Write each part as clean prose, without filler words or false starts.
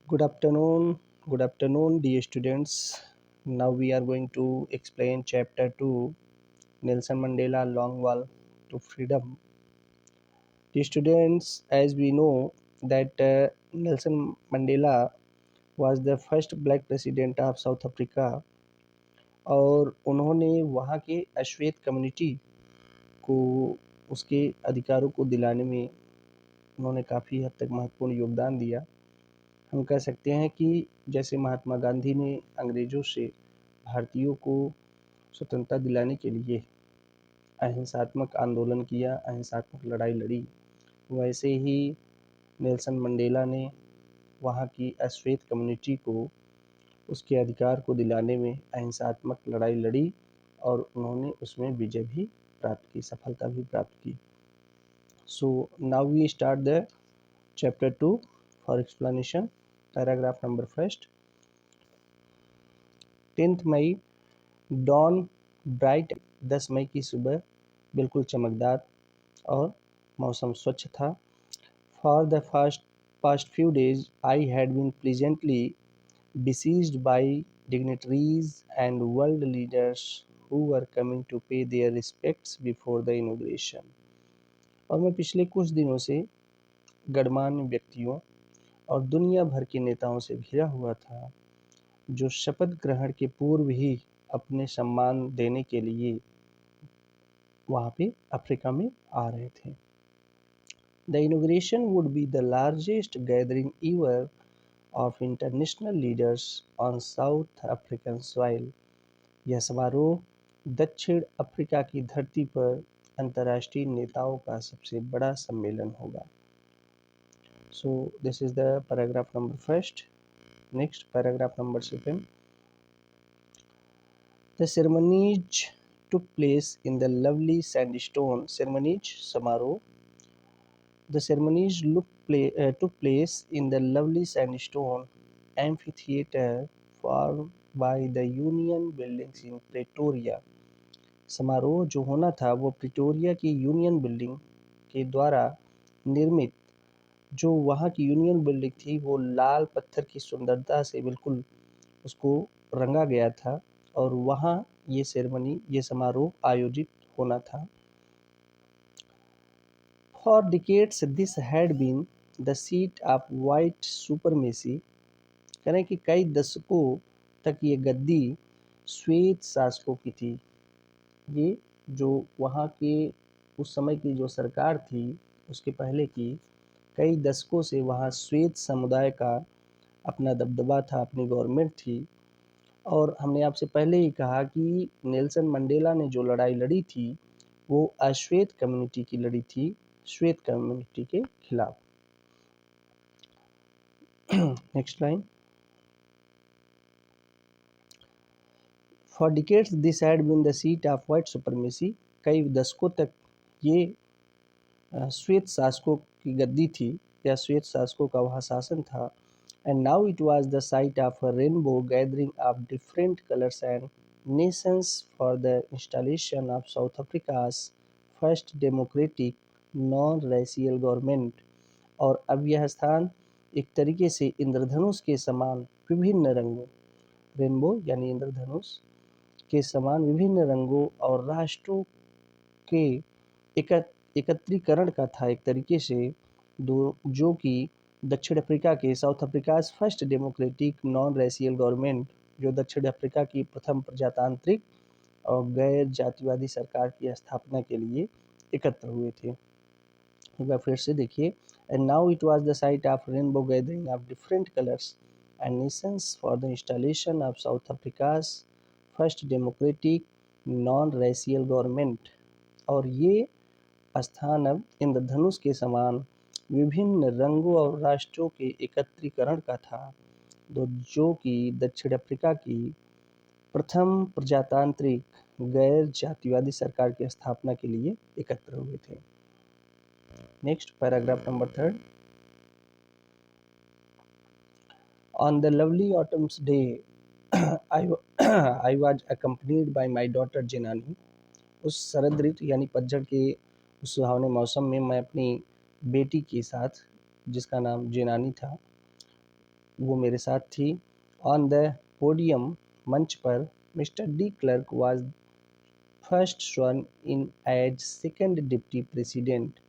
Good afternoon, dear students. Now we are going to explain chapter 2, Nelson Mandela Long Walk to Freedom. Dear students, as we know that Nelson Mandela was the first black president of South Africa और उन्होंने वहाँ के अश्वेत community को उसके अधिकारों को दिलाने में उन्होंने काफ़ी हद तक महत्वपूर्ण योगदान दिया। हम कह सकते हैं कि जैसे महात्मा गांधी ने अंग्रेज़ों से भारतीयों को स्वतंत्रता दिलाने के लिए अहिंसात्मक आंदोलन किया, अहिंसात्मक लड़ाई लड़ी, वैसे ही नेल्सन मंडेला ने वहाँ की अश्वेत कम्युनिटी को उसके अधिकार को दिलाने में अहिंसात्मक लड़ाई लड़ी और उन्होंने उसमें विजय भी प्राप्त की, सफलता भी प्राप्त की। So now we start the chapter 2 for explanation. Paragraph number first. 10th May dawn bright, 10 मई की सुबह बिल्कुल चमकदार और मौसम स्वच्छ था। For the past few days I had been pleasantly besieged by dignitaries and world leaders who were coming to pay their respects before the inauguration. और मैं पिछले कुछ दिनों से गणमान्य व्यक्तियों और दुनिया भर के नेताओं से घिरा हुआ था जो शपथ ग्रहण के पूर्व ही अपने सम्मान देने के लिए वहाँ पे अफ्रीका में आ रहे थे। The inauguration would be the largest gathering ever of international leaders on South African soil. यह समारोह दक्षिण अफ्रीका की धरती पर अंतर्राष्ट्रीय नेताओं का सबसे बड़ा सम्मेलन होगा। So this is the paragraph number first. Next, paragraph number second. The ceremonies took place in the lovely sandstone. Ceremonies समारोह. The ceremonies took place in the lovely sandstone amphitheater formed by the Union buildings in Pretoria. समारोह जो होना था वो Pretoria की union Building के द्वारा निर्मित, जो वहाँ की यूनियन बिल्डिंग थी वो लाल पत्थर की सुंदरता से बिल्कुल उसको रंगा गया था और वहाँ ये समारोह आयोजित होना था। For decades this had been the seat of white supremacy. करें कि कई दशकों तक ये गद्दी श्वेत शासकों की थी। ये जो वहाँ के उस समय की जो सरकार थी उसके पहले की कई दशकों से वहाँ श्वेत समुदाय का अपना दबदबा था, अपनी गवर्नमेंट थी। और हमने आपसे पहले ही कहा कि नेल्सन मंडेला ने जो लड़ाई लड़ी थी वो अश्वेत कम्युनिटी की लड़ी थी, श्वेत कम्युनिटी के खिलाफ। Next line. For decades this had been the seat of white supremacy. कई दशकों तक ये श्वेत शासकों की गद्दी थी या श्वेत शासकों का वहाँ शासन था। And now it was the site of a rainbow gathering of different colours and Nations for the installation of south Africa's first democratic non racial government. और अब यह स्थान एक तरीके से इंद्रधनुष के समान विभिन्न रंगों, रेनबो यानी इंद्रधनुष के समान विभिन्न रंगों और राष्ट्रों के एकत्रीकरण का था एक तरीके से, जो कि दक्षिण अफ्रीका के south Africa first democratic non racial government, जो दक्षिण अफ्रीका की प्रथम प्रजातांत्रिक और गैर जातिवादी सरकार की स्थापना के लिए एकत्र हुए थे। एक बार फिर से देखिए। And now it was the site of rainbow gathering of different colours and Nations for the installation of south Africa's first democratic non racial government. और ये स्थान अब इंद्रधनुष के समान विभिन्न रंगों और राष्ट्रों के एकत्रीकरण का था, जो कि दक्षिण अफ्रीका की प्रथम प्रजातांत्रिक गैर जातिवादी सरकार की स्थापना के लिए एकत्र हुए थे। Next, paragraph number third. On the lovely autumn's day I was accompanied by my daughter Zenani. उस शरद ऋतु यानी पतझड़ के उस सुहावने मौसम में मैं अपनी बेटी के साथ, जिसका नाम जेनानी था, वो मेरे साथ थी। ऑन द पोडियम, मंच पर, mister de Klerk was first sworn in as second deputy president.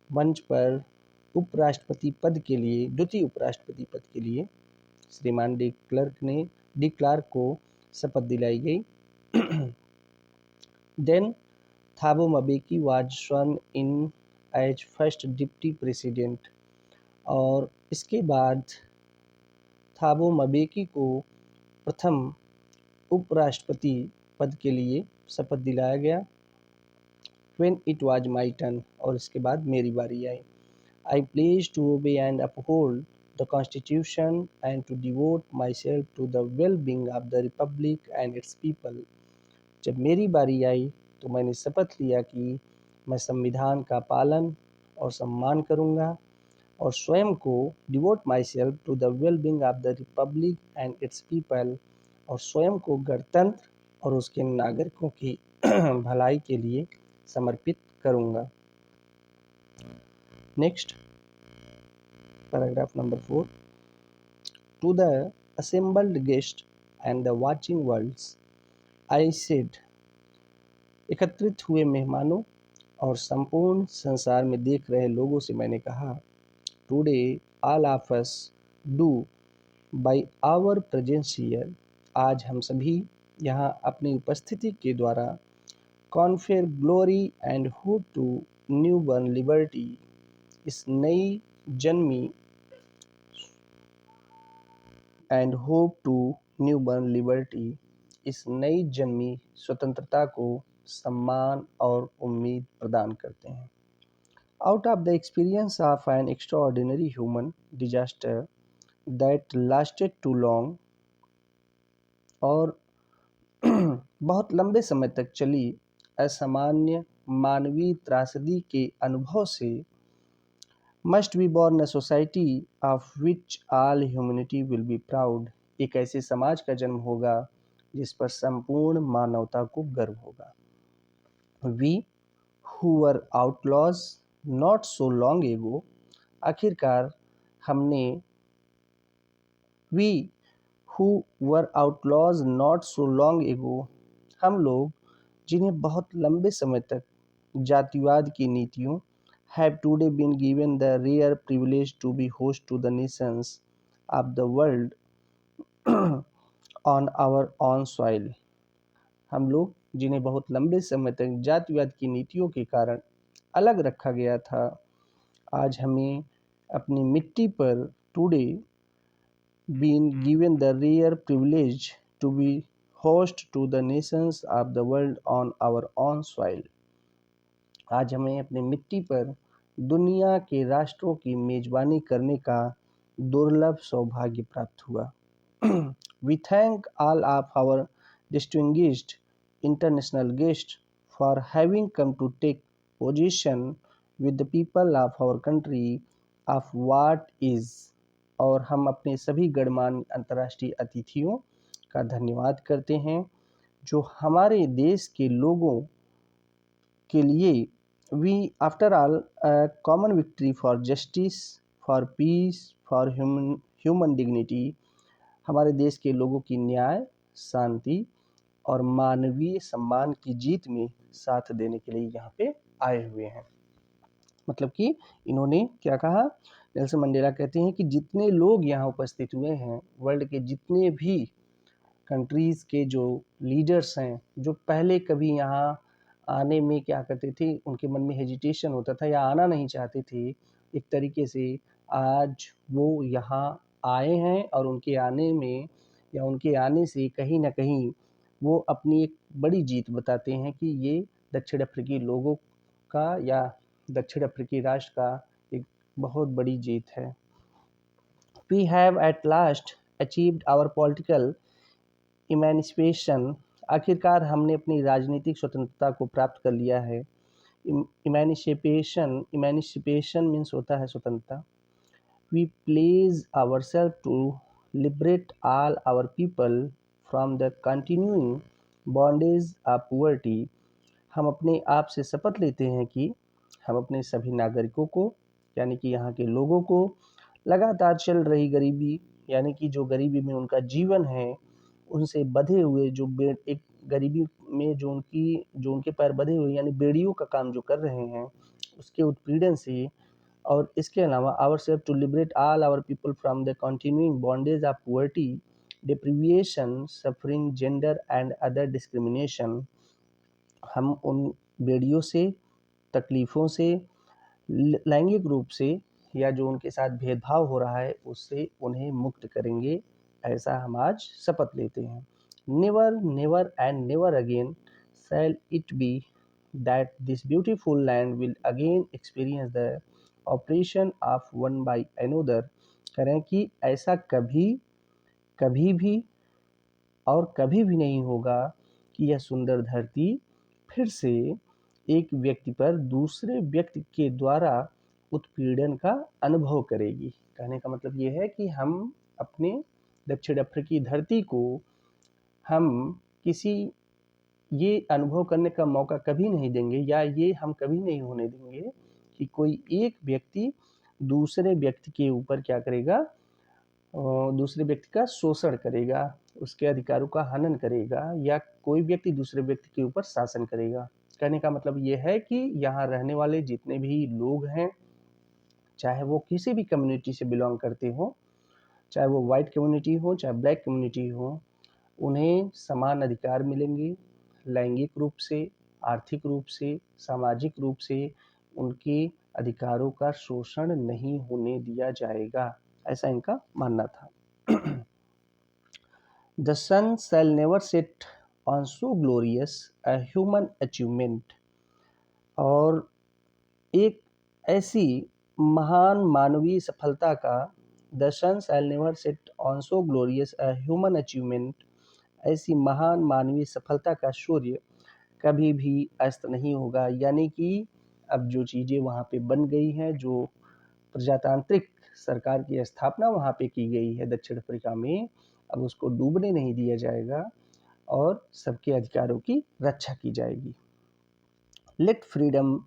मंच पर उपराष्ट्रपति पद के लिए, द्वितीय उपराष्ट्रपति पद के लिए श्रीमान डी क्लार्क को शपथ दिलाई गई। Then Thabo Mbeki was sworn in as first deputy president, और इसके बाद थाबो मबेकी को प्रथम उपराष्ट्रपति पद के लिए शपथ दिलाया गया। When it was my turn, और इसके बाद मेरी बारी आई। I pledge to obey and uphold the Constitution and to devote myself to the well-being of the Republic and its people. जब मेरी बारी आई तो मैंने शपथ लिया कि मैं संविधान का पालन और सम्मान करूंगा और स्वयं को devote myself to the well being of the republic and its people, और स्वयं को गणतंत्र और उसके नागरिकों की भलाई के लिए समर्पित करूंगा। Next paragraph number 4। To the assembled guest and the watching worlds I said, एकत्रित हुए मेहमानों और संपूर्ण संसार में देख रहे लोगों से मैंने कहा, today all of us do by our presence here, आज हम सभी यहाँ अपनी उपस्थिति के द्वारा confer glory and hope to newborn liberty, इस नई जन्मी and hope to newborn liberty, इस नई जन्मी स्वतंत्रता को सम्मान और उम्मीद प्रदान करते हैं। Out of the experience of an extraordinary human disaster that lasted too long, और बहुत लंबे समय तक चली असामान्य मानवीय त्रासदी के अनुभव से, must be born a society of which all humanity will be proud, एक ऐसे समाज का जन्म होगा जिस पर संपूर्ण मानवता को गर्व होगा। We who were outlaws not so long ago, आखिरकार हमने, we who were outlaws not so long ago, हम लोग जिन्हें बहुत लंबे समय तक जातिवाद की नीतियों, have today been given the rare privilege to be host to the nations of the world on our own soil, हम लोग जिन्हें बहुत लंबे समय तक जातिवाद की नीतियों के कारण अलग रखा गया था, आज हमें अपनी मिट्टी पर today been given the rare privilege to be host to the nations of the world on our own soil, आज हमें अपनी मिट्टी पर दुनिया के राष्ट्रों की मेजबानी करने का दुर्लभ सौभाग्य प्राप्त हुआ। We thank all of our distinguished international guests for having come to take position with the people of our country of what is, और हम अपने सभी गणमान्य अंतर्राष्ट्रीय अतिथियों का धन्यवाद करते हैं जो हमारे देश के लोगों के लिए, we after all a common victory for justice, for peace, for human dignity, हमारे देश के लोगों की न्याय, शांति और मानवीय सम्मान की जीत में साथ देने के लिए यहाँ पे आए हुए हैं। मतलब कि इन्होंने क्या कहा, नेल्सन मंडेला कहते हैं कि जितने लोग यहाँ उपस्थित हुए हैं, वर्ल्ड के जितने भी कंट्रीज़ के जो लीडर्स हैं, जो पहले कभी यहाँ आने में क्या करते थे, उनके मन में हेजिटेशन होता था या आना नहीं चाहते थे, एक तरीके से आज वो यहाँ आए हैं और उनके आने में या उनके आने से कहीं ना कहीं वो अपनी एक बड़ी जीत बताते हैं कि ये दक्षिण अफ्रीकी लोगों का या दक्षिण अफ्रीकी राष्ट्र का एक बहुत बड़ी जीत है। We have at last achieved our political emancipation, आखिरकार हमने अपनी राजनीतिक स्वतंत्रता को प्राप्त कर लिया है। इमेनिसिपेशन मीन्स होता है स्वतंत्रता। We pledge ourselves to liberate all our people from the continuing bondage of poverty, हम अपने आप से शपथ लेते हैं कि हम अपने सभी नागरिकों को, यानी कि यहाँ के लोगों को, लगातार चल रही गरीबी यानी कि जो गरीबी में उनका जीवन है, उनसे बंधे हुए जो एक गरीबी में जो उनके पैर बंधे हुए यानी बेड़ियों का काम जो कर रहे हैं, उसके उत्पीड़न से, और इसके अलावा our self to liberate all our people from the continuing bondage of poverty, deprivation, suffering, gender and other discrimination. हम उन बेड़ियों से, तकलीफ़ों से, लैंगिक रूप से या जो उनके साथ भेदभाव हो रहा है उससे उन्हें मुक्त करेंगे, ऐसा हम आज शपथ लेते हैं। Never never and never again shall it be that this beautiful land will again experience the operation of one by another. करें कि ऐसा कभी कभी भी और कभी भी नहीं होगा कि यह सुंदर धरती फिर से एक व्यक्ति पर दूसरे व्यक्ति के द्वारा उत्पीड़न का अनुभव करेगी। कहने का मतलब ये है कि हम अपने दक्षिण अफ्रीकी धरती को हम किसी ये अनुभव करने का मौका कभी नहीं देंगे, या ये हम कभी नहीं होने देंगे कि कोई एक व्यक्ति दूसरे व्यक्ति के ऊपर क्या करेगा, दूसरे व्यक्ति का शोषण करेगा, उसके अधिकारों का हनन करेगा, या कोई व्यक्ति दूसरे व्यक्ति के ऊपर शासन करेगा। कहने का मतलब ये है कि यहाँ रहने वाले जितने भी लोग हैं, चाहे वो किसी भी कम्युनिटी से बिलोंग करते हो, चाहे वो वाइट कम्युनिटी हो, चाहे ब्लैक कम्युनिटी हो, उन्हें समान अधिकार मिलेंगे। लैंगिक रूप से, आर्थिक रूप से, सामाजिक रूप से उनके अधिकारों का शोषण नहीं होने दिया जाएगा, ऐसा इनका मानना था। The sun shall never set on so glorious a human achievement। और एक ऐसी महान मानवीय सफलता का, the sun shall never set on so glorious a human achievement, ऐसी महान मानवीय सफलता का सूर्य कभी भी अस्त नहीं होगा। यानी कि अब जो चीज़ें वहाँ पे बन गई हैं, जो प्रजातांत्रिक सरकार की स्थापना वहाँ पे की गई है दक्षिण अफ्रीका में, अब उसको डूबने नहीं दिया जाएगा और सबके अधिकारों की रक्षा की जाएगी। Let freedom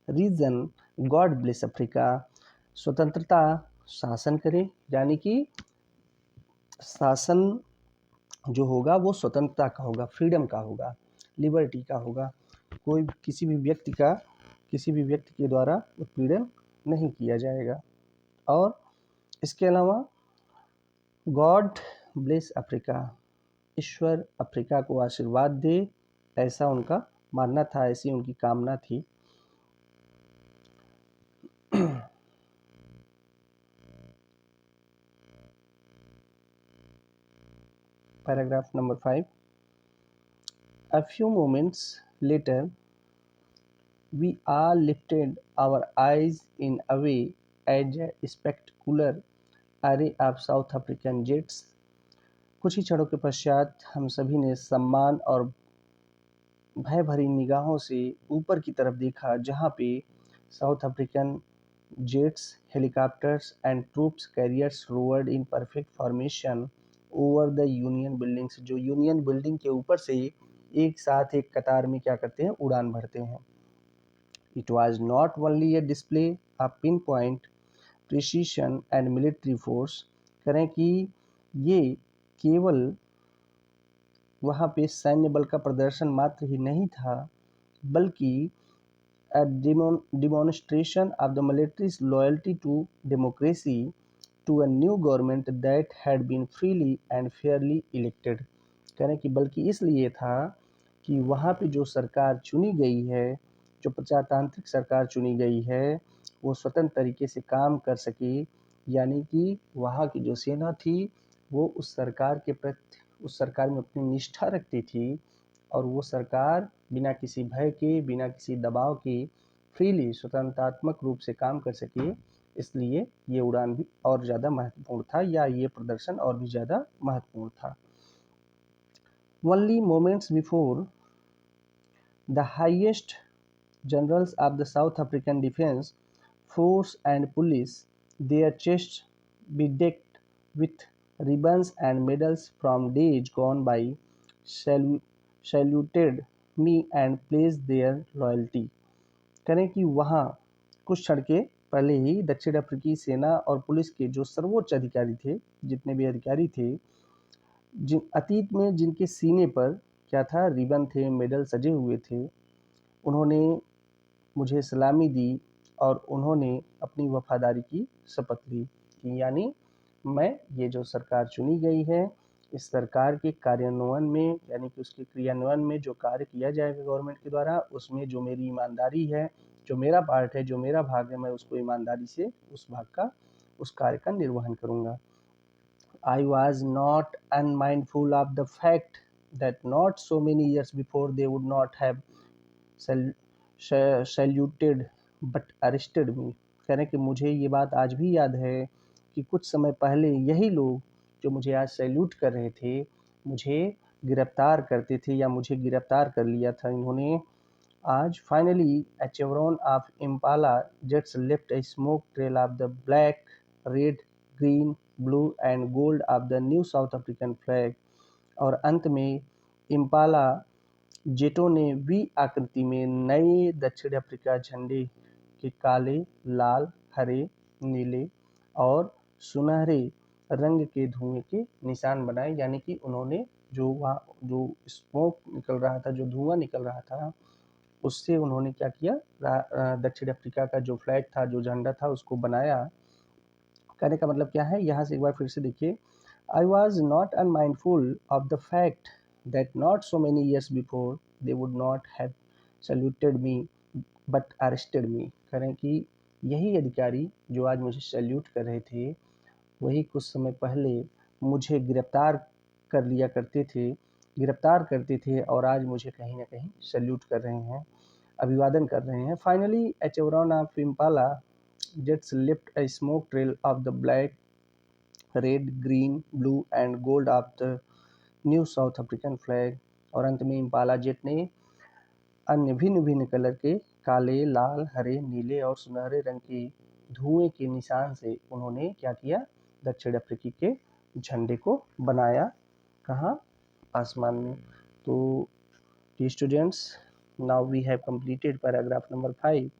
reign God bless Africa. स्वतंत्रता शासन करे, यानी कि शासन जो होगा वो स्वतंत्रता का होगा, फ्रीडम का होगा, लिबर्टी का होगा। कोई किसी भी व्यक्ति के द्वारा उत्पीड़न नहीं किया जाएगा। और इसके अलावा गॉड ब्लेस अफ्रीका, ईश्वर अफ्रीका को आशीर्वाद दे, ऐसा उनका मानना था, ऐसी उनकी कामना थी। Paragraph number 5. A few moments later, we all lifted our eyes in awe at a spectacular array of South African jets। कुछ ही क्षणों के पश्चात हम सभी ने सम्मान और भय भरी निगाहों से ऊपर की तरफ देखा, जहाँ पे South African jets, helicopters and troops carriers roared in perfect formation over the Union Buildings. जो यूनियन बिल्डिंग के ऊपर से एक साथ एक कतार में क्या करते हैं, उड़ान भरते हैं। It was not only A display of pin point precision and military force. करें कि ये केवल वहाँ पे सैन्य बल का प्रदर्शन मात्र ही नहीं था, बल्कि a demonstration of the military's loyalty to democracy, to a new government that had been freely and fairly elected। करें कि बल्कि इसलिए था कि वहाँ पे जो सरकार चुनी गई है, जो प्रजातांत्रिक सरकार चुनी गई है, वो स्वतंत्र तरीके से काम कर सके। यानी कि वहाँ की जो सेना थी वो उस सरकार में अपनी निष्ठा रखती थी, और वो सरकार बिना किसी भय के, बिना किसी दबाव के फ्रीली, स्वतंत्रात्मक रूप से काम कर सके। इसलिए ये उड़ान भी और ज़्यादा महत्वपूर्ण था, या ये प्रदर्शन और भी ज़्यादा महत्वपूर्ण था। Only moments before, the highest generals of the South African Defence Force and police, their chests bedecked with ribbons and medals from days gone by, saluted me and pledged their loyalty। करें कि वहाँ कुछ क्षण के पहले ही दक्षिण अफ्रीकी सेना और पुलिस के जो सर्वोच्च अधिकारी थे, जितने भी अधिकारी थे, जिन अतीत में जिनके सीने पर क्या था, रिबन थे, मेडल सजे हुए थे, उन्होंने मुझे सलामी दी और उन्होंने अपनी वफादारी की शपथ ली कि यानी मैं ये जो सरकार चुनी गई है, इस सरकार के कार्यान्वयन में यानी कि उसके क्रियान्वयन में जो कार्य किया जाएगा गवर्नमेंट के द्वारा, उसमें जो मेरी ईमानदारी है, जो मेरा पार्ट है, जो मेरा भाग है, मैं उसको ईमानदारी से उस भाग का, उस कार्य का निर्वहन करूँगा। I was not unmindful of the fact that not so many years before they would not have saluted but arrested me। कह रहे हैं कि मुझे ये बात आज भी याद है कि कुछ समय पहले यही लोग जो मुझे आज सैल्यूट कर रहे थे, मुझे गिरफ्तार करते थे या मुझे गिरफ्तार कर लिया था इन्होंने। आज finally a chevron of Impala jets left a smoke trail of the black, red, green, blue and gold of the new South African flag। और अंत में इम्पाला जेटों ने वी आकृति में नए दक्षिण अफ्रीका झंडे के काले, लाल, हरे, नीले और सुनहरे रंग के धुएं के निशान बनाए। यानी कि उन्होंने जो स्मोक निकल रहा था, जो धुआं निकल रहा था, उससे उन्होंने क्या किया, दक्षिण अफ्रीका का जो फ्लैग था, जो झंडा था, उसको बनाया। कहने का मतलब क्या है, यहाँ से एक बार फिर से देखिए। I was not unmindful of the fact that not so many years before they would not have saluted me but arrested me। कह रहे हैं कि यही अधिकारी जो आज मुझे सैल्यूट कर रहे थे, वही कुछ समय पहले मुझे गिरफ्तार करते थे और आज मुझे कहीं ना कहीं सैल्यूट कर रहे हैं, अभिवादन कर रहे हैं। Finally a chevron of Impala jets left a smoke trail of the black, red, green, blue and gold of the new south African flag. और अंत में इम्पाला जेट ने अन्य भिन्न भिन्न कलर के काले, लाल, हरे, नीले और सुनहरे रंग के धुएं के निशान से उन्होंने क्या किया, दक्षिण अफ्रीकी के झंडे को बनाया। कहाँ, आसमान में। तो students, now we have completed paragraph number 5।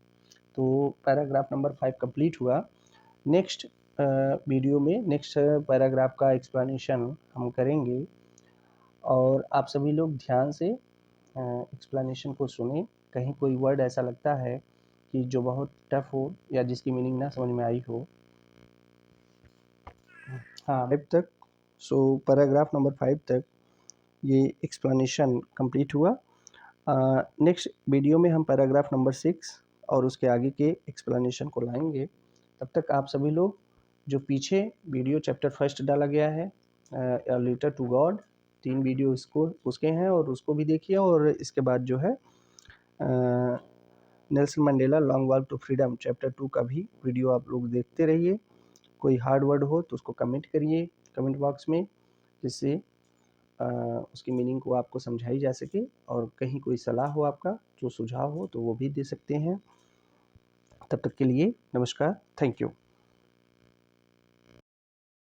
तो पैराग्राफ नंबर 5 कंप्लीट हुआ। नेक्स्ट वीडियो में नेक्स्ट पैराग्राफ का एक्सप्लेनेशन हम करेंगे और आप सभी लोग ध्यान से एक्सप्लेनेशन को सुने। कहीं कोई वर्ड ऐसा लगता है कि जो बहुत टफ हो या जिसकी मीनिंग ना समझ में आई हो। हाँ, 5 तक, सो पैराग्राफ नंबर 5 तक ये एक्सप्लेनेशन कंप्लीट हुआ। नेक्स्ट वीडियो में हम पैराग्राफ नंबर 6 और उसके आगे के एक्सप्लेनेशन को लाएंगे। तब तक आप सभी लोग जो पीछे वीडियो चैप्टर फर्स्ट डाला गया है, a letter to God, 3 video उसके हैं और उसको भी देखिए। और इसके बाद जो है Nelson Mandela long walk to freedom chapter 2 का भी वीडियो आप लोग देखते रहिए। कोई हार्ड वर्ड हो तो उसको कमेंट करिए कमेंट बॉक्स में, जिससे उसकी मीनिंग को आपको समझाई जा सके। और कहीं कोई सलाह हो आपका, जो सुझाव हो, तो वो भी दे सकते हैं। तब तक के लिए नमस्कार, थैंक यू।